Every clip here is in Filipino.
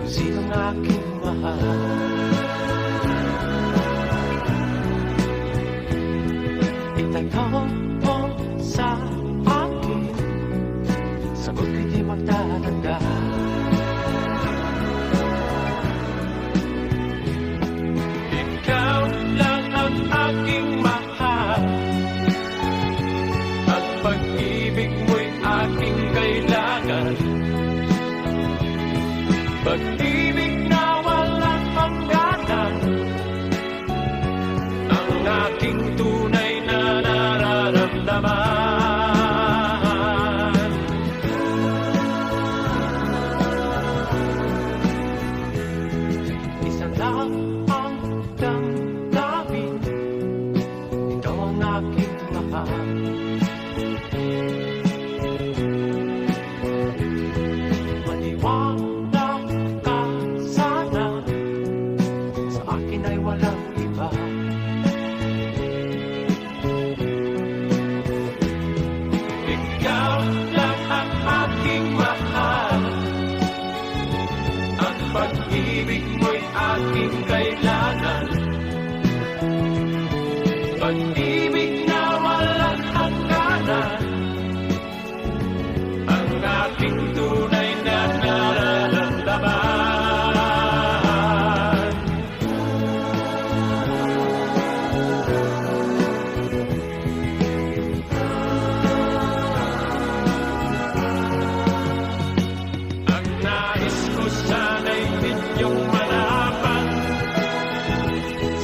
sinong aking mahal. Itanong mo sa akin, sagot ko'y di magtatanda. Ikaw lang ang aking mahal, at pag-ibig mo'y aking kailangan. Pag-ibig na walang hangganan, ang aking tunay na nararamdaman. Isa lang ang damdamin, ikaw ang aking mahal. Maniwala ka sana, sa akin ay walang iba. Ikaw lang ang aking mahal, at pag-ibig mo'y aking kailangan. Pag-ibig na walang hangganan, ang aking tunay na nararamdaman. Ang nais ko sana'y inyong malaman,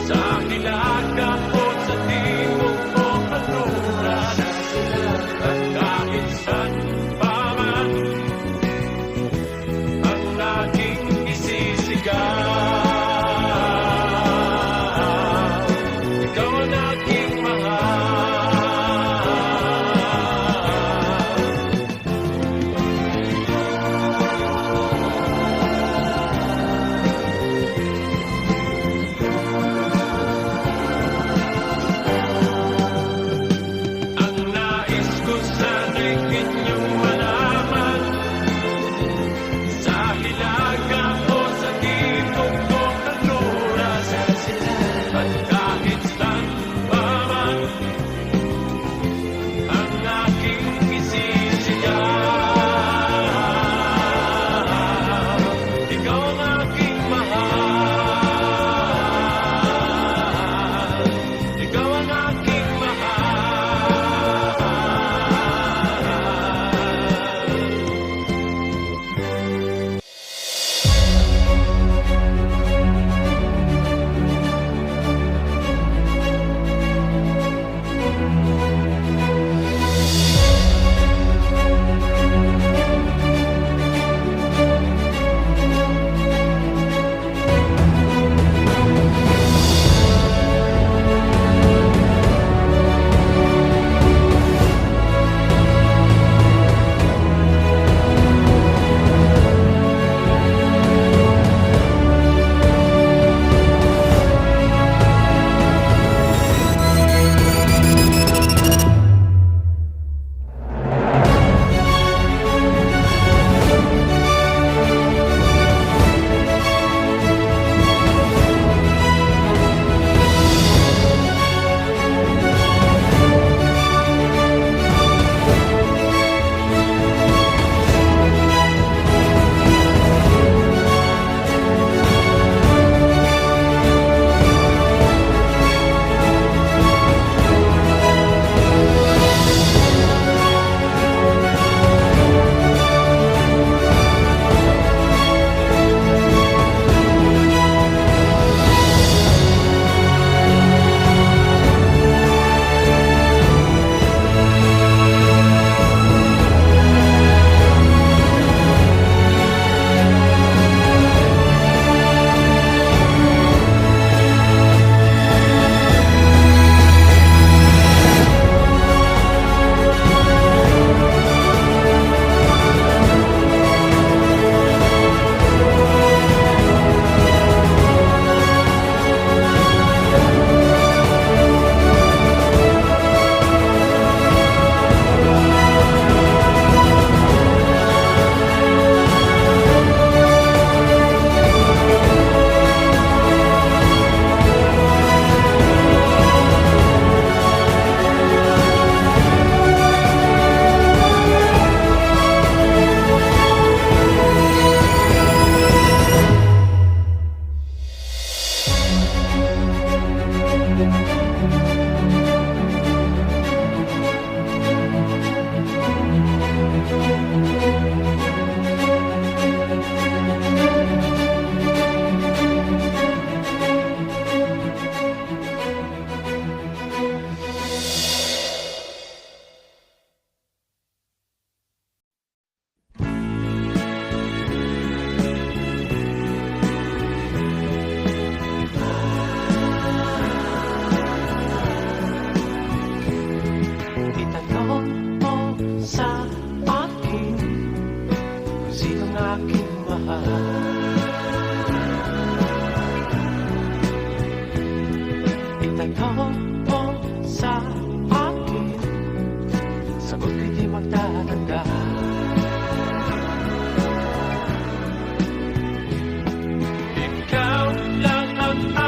sa hilaga o sa timog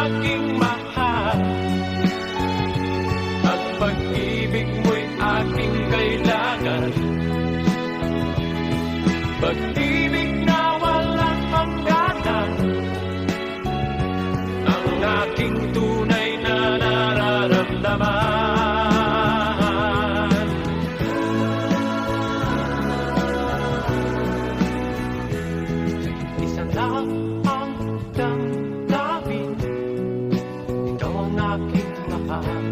aking mahal. At pag-ibig mo'y aking kailangan. Pag-ibig na walang hangganan, ang aking tunay na nararamdaman. Isa lang ang damdamin, ikaw ang aking mahal.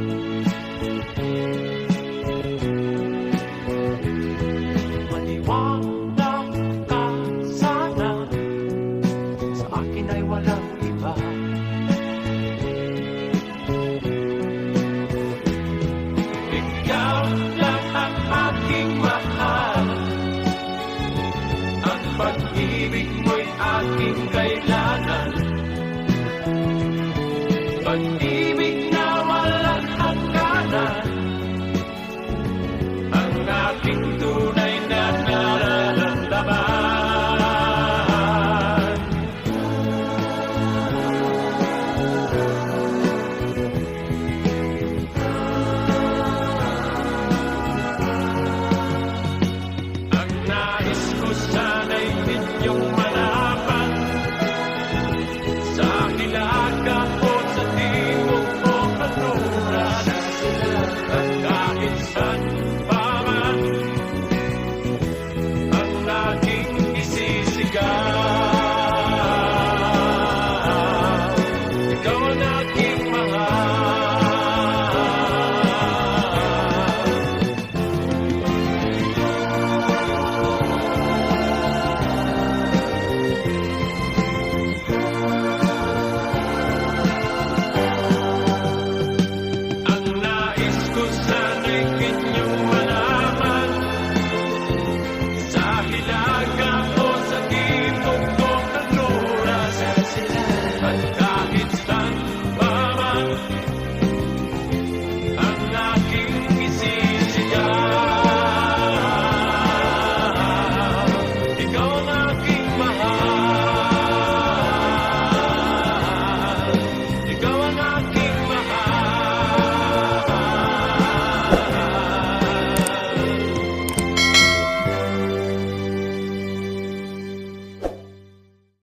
Maniwala ka sana, sa akin ay walang iba. Ikaw lang ang aking mahal. Ang pag-ibig mo'y aking kailangan. Pag-ibig